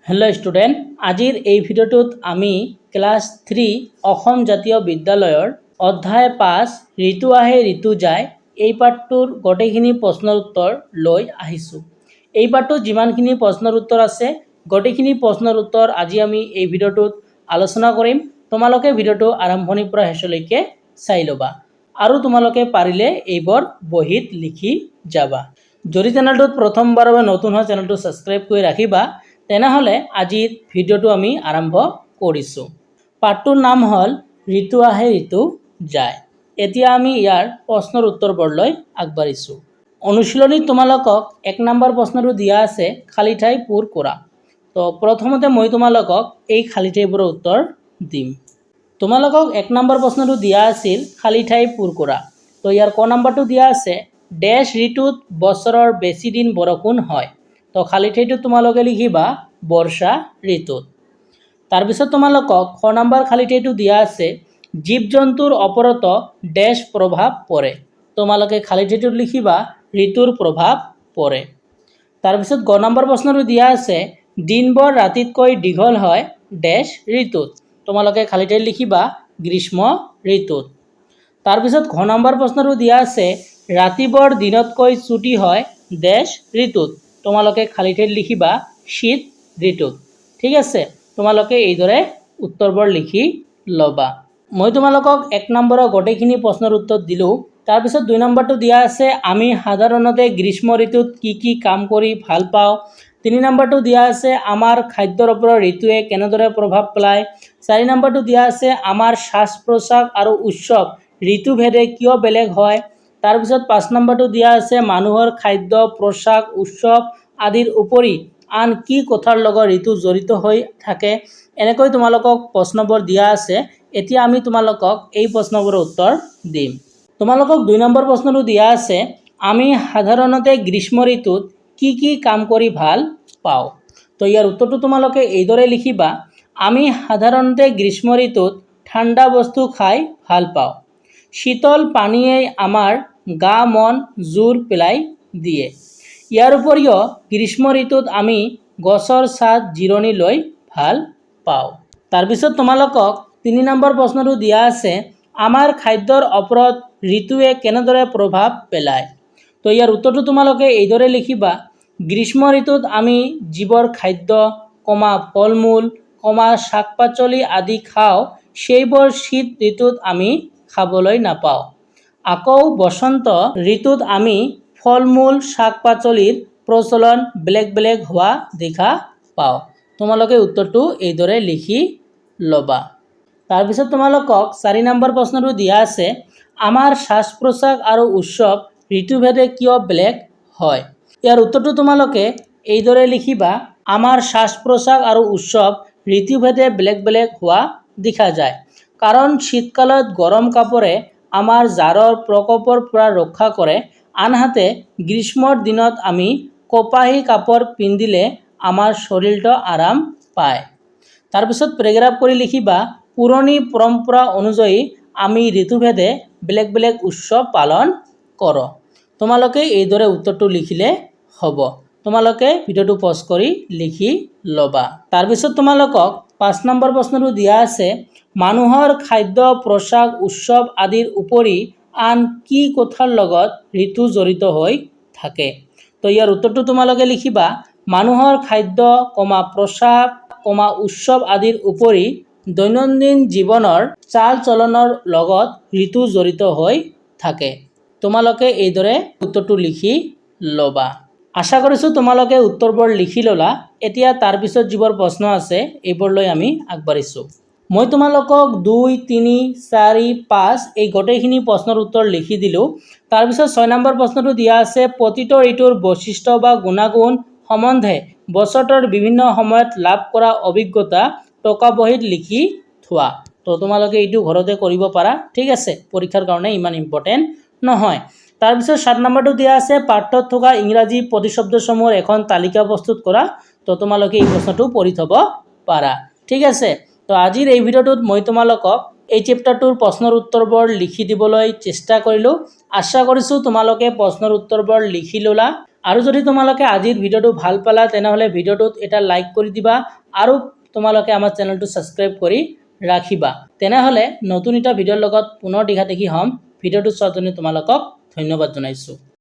Hello student आजिर এই ভিডিওটোত আমি class 3 Assam জাতীয় বিদ্যালয়ৰ অধ্যায় 5 ঋতু আহে ঋতু যায় এই পাঠটোৰ গটেখিনি প্ৰশ্নৰ উত্তৰ লৈ আহিছো। এই পাঠটোত যিমানখিনি প্ৰশ্নৰ উত্তৰ আছে গটেখিনি প্ৰশ্নৰ উত্তৰ আজি আমি এই ভিডিওটোত আলোচনা কৰিম। তোমালোকে ভিডিওটো আৰম্ভণিৰ পৰা শেষলৈকে চাই লবা আৰু তোমালোকে পাৰিলে এইবোৰ বহিত লিখি যাবা। যদি চেনেলটোত প্ৰথমবাৰৰ বাবে নতুন হয় চেনেলটো সাবস্ক্ৰাইব কৰি ৰাখিবা। তেনেহলে আজিৰ ভিডিওটো আমি আৰম্ভ কৰিছো। পাঠটোৰ নাম হল ঋতু আহে ঋতু যায়। এতিয়া আমি ইয়াৰ প্ৰশ্নৰ উত্তৰবোৰলৈ আগবাঢ়িছো। অনুশীলনীত তোমালোকক 1 নম্বৰ প্ৰশ্নটো দিয়া আছে খালি ঠাই পূৰ কৰা। তো প্ৰথমতে মই তোমালোকক এই খালি ঠাইবোৰৰ উত্তৰ দিম। তোমালোকক 1 নম্বৰ প্ৰশ্নটো দিয়া আছিল খালি ঠাই পূৰ কৰা। তো ইয়াৰ ক নম্বৰটো দিয়া আছে ড্যাশ ঋতুত বছৰৰ বেছি দিন বৰষুণ হয়। তো খালি ঠাইটো তোমালোকে লিখিবা বৰ্ষা ঋতুত। তাৰ পিছত তোমালোকক খ নম্বৰ খালি ঠাইটো দিয়া আছে জীৱ জন্তুৰ ওপৰত ড্যাশ প্ৰভাৱ পৰে। তোমালোকে খালি ঠাইটোত লিখিবা ঋতুৰ প্ৰভাৱ পৰে। তাৰ পিছত গ নম্বৰ প্ৰশ্নটো দিয়া আছে দিনবোৰ ৰাতিতকৈ দীঘল হয় ড্যাশ ঋতুত। তোমালোকে খালি ঠাইত লিখিবা গ্ৰীষ্ম ঋতুত। তাৰ পিছত ঘ নম্বৰ প্ৰশ্নটো দিয়া আছে ৰাতিবোৰ দিনতকৈ ছুটি হয় ড্যাশ ঋতুত। তোমালোকে খালি ঠাইত লিখিবা শীত ঋতুত। ঠিক আছে, তোমালোকে এইদৰে উত্তৰবোৰ লিখি লবা। মই তোমালোকক 1 নম্বৰৰ গটেখিনি প্ৰশ্নৰ উত্তৰ দিলো। তাৰ পিছত 2 নম্বৰটো দিয়া আছে আমি সাধাৰণতে গ্ৰীষ্ম ঋতুত কি কাম কৰি ভাল পাওঁ। 3 নম্বৰটো দিয়া আছে আমাৰ খাদ্যৰ ওপৰত ঋতুৱে কেনেদৰে প্ৰভাৱ পেলায়। 4 নম্বৰটো দিয়া আছে আমাৰ শ্বাস প্ৰশ্বাস আৰু উৎসৱ ঋতুভেদে কিয় বেলেগ হয়। তাৰ পিছত 5 নম্বৰটো দিয়া আছে মানুহৰ খাদ্য পোছাক উৎসৱ আদিৰ উপৰি আন কি কথাৰ লগত ঋতু জড়িত হৈ থাকে। এনেকৈ তোমালোকক প্ৰশ্নবোৰ দিয়া আছে। এতিয়া আমি তোমালোকক এই প্ৰশ্নবোৰৰ উত্তৰ দিম। তোমালোকক 2 নম্বৰ প্ৰশ্নটো দিয়া আছে আমি সাধাৰণতে গ্ৰীষ্ম ঋতুত কি কাম কৰি ভাল পাওঁ। তো ইয়াৰ উত্তৰটো তোমালোকে এইদৰে লিখিবা আমি সাধাৰণতে গ্ৰীষ্ম ঋতুত ঠাণ্ডা বস্তু খাই ভাল পাওঁ। শীতল পানীয়ে আমাৰ গা মন জোৰ পেলাই দিয়ে। ইয়াৰ উপৰিও গ্ৰীষ্ম ঋতুত আমি গছৰ ছাঁত জিৰণি লৈ ভাল পাওঁ। তাৰপিছত তোমালোকক 3 নম্বৰ প্ৰশ্নটো দিয়া আছে আমাৰ খাদ্যৰ ওপৰত ঋতুৱে কেনেদৰে প্ৰভাৱ পেলায়। তো ইয়াৰ উত্তৰটো তোমালোকে এইদৰে লিখিবা গ্ৰীষ্ম ঋতুত আমি যিবোৰ খাদ্য ফল মূল শাক পাচলি আদি খাওঁ সেইবোৰ শীত ঋতুত আমি খাবলৈ নাপাওঁ। আকৌ বসন্ত ঋতুত আমি ফল মূল শাক পাচলিৰ প্ৰচলন বেলেগ হোৱা দেখা পাওঁ। তোমালোকে উত্তৰটো এইদৰে লিখি লবা। তাৰপিছত তোমালোকক 4 নম্বৰ প্ৰশ্নটো দিয়া আছে আমাৰ শ্বাস প্ৰশ্বাস আৰু উৎসৱ ঋতুভেদে কিয় বেলেগ হয়। ইয়াৰ উত্তৰটো তোমালোকে এইদৰে লিখিবা আমাৰ শ্বাস প্ৰশ্বাস আৰু উৎসৱ ঋতুভেদে বেলেগ হোৱা দেখা যায়। কাৰণ শীতকালত গৰম কাপোৰে আমাৰ জাৰৰ প্ৰকোপৰ পৰা ৰক্ষা কৰে। আনহাতে গ্ৰীষ্মৰ দিনত আমি কপাহী কাপোৰ পিন্ধিলে আমাৰ শৰীৰটো আৰাম পায়। তাৰপিছত পেৰাগ্ৰাফ কৰি লিখিবা পুৰণি পৰম্পৰা অনুযায়ী আমি ঋতুভেদে বেলেগ উৎসৱ পালন কৰোঁ। তোমালোকে এইদৰে উত্তৰটো লিখিলে হ'ব। তোমালোকে ভিডিওটো পজ কৰি লিখি লবা। তাৰপিছত তোমালোকক 5 নম্বৰ প্ৰশ্নটো দিয়া আছে মানুহৰ খাদ্য পোছাক উৎসৱ আদিৰ উপৰি আন কি কথাৰ লগত ঋতু জড়িত হৈ থাকে। তো ইয়াৰ উত্তৰটো তোমালোকে লিখিবা মানুহৰ খাদ্য পোছাক উৎসৱ আদিৰ উপৰি দৈনন্দিন জীৱনৰ চাল চলনৰ লগত ঋতু জড়িত হৈ থাকে। তোমালোকে এইদৰে উত্তৰটো লিখি লবা। আশা কৰিছোঁ তোমালোকে উত্তৰবোৰ লিখি ললা। এতিয়া তাৰ পিছত যিবোৰ প্ৰশ্ন আছে এইবোৰলৈ আমি আগবাঢ়িছোঁ। মই তোমালোকক 2, 3, 4, 5 এই গোটেইখিনি প্ৰশ্নৰ উত্তৰ লিখি দিলোঁ। তাৰপিছত 6 নম্বৰ প্ৰশ্নটো দিয়া আছে প্ৰতিটো ঋতুৰ বৈশিষ্ট্য বা গুণাগুণ সম্বন্ধে বছৰটোৰ বিভিন্ন সময়ত লাভ কৰা অভিজ্ঞতা টকা বহীত লিখি থোৱা। তো তোমালোকে এইটো ঘৰতে কৰিব পাৰা। ঠিক আছে, পৰীক্ষাৰ কাৰণে ইমান ইম্পৰ্টেণ্ট নহয়। তাৰপিছত 7 নম্বৰটো দিয়া আছে পাঠত থকা ইংৰাজী প্ৰতিশব্দসমূহৰ এখন তালিকা প্ৰস্তুত কৰা। তো তোমালোকে এই প্ৰশ্নটো পঢ়ি থব পাৰা। ঠিক আছে, তো আজিৰ এই ভিডিওটোত মই তোমালোকক এই চেপ্টাৰটোৰ প্ৰশ্নৰ উত্তৰবোৰ লিখি দিবলৈ চেষ্টা কৰিলোঁ। আশা কৰিছোঁ তোমালোকে প্ৰশ্নৰ উত্তৰবোৰ লিখি ল'লা আৰু যদি তোমালোকে আজিৰ ভিডিঅ'টো ভাল পালা তেনেহ'লে ভিডিঅ'টোত এটা লাইক কৰি দিবা আৰু তোমালোকে আমাৰ চেনেলটো ছাবস্ক্ৰাইব কৰি ৰাখিবা। তেনেহ'লে নতুন এটা ভিডিঅ'ৰ লগত পুনৰ দেখা দেখি হ'ম। ভিডিঅ'টো চোৱাৰ কাৰণে তোমালোকক ধন্যবাদ জনাইছোঁ।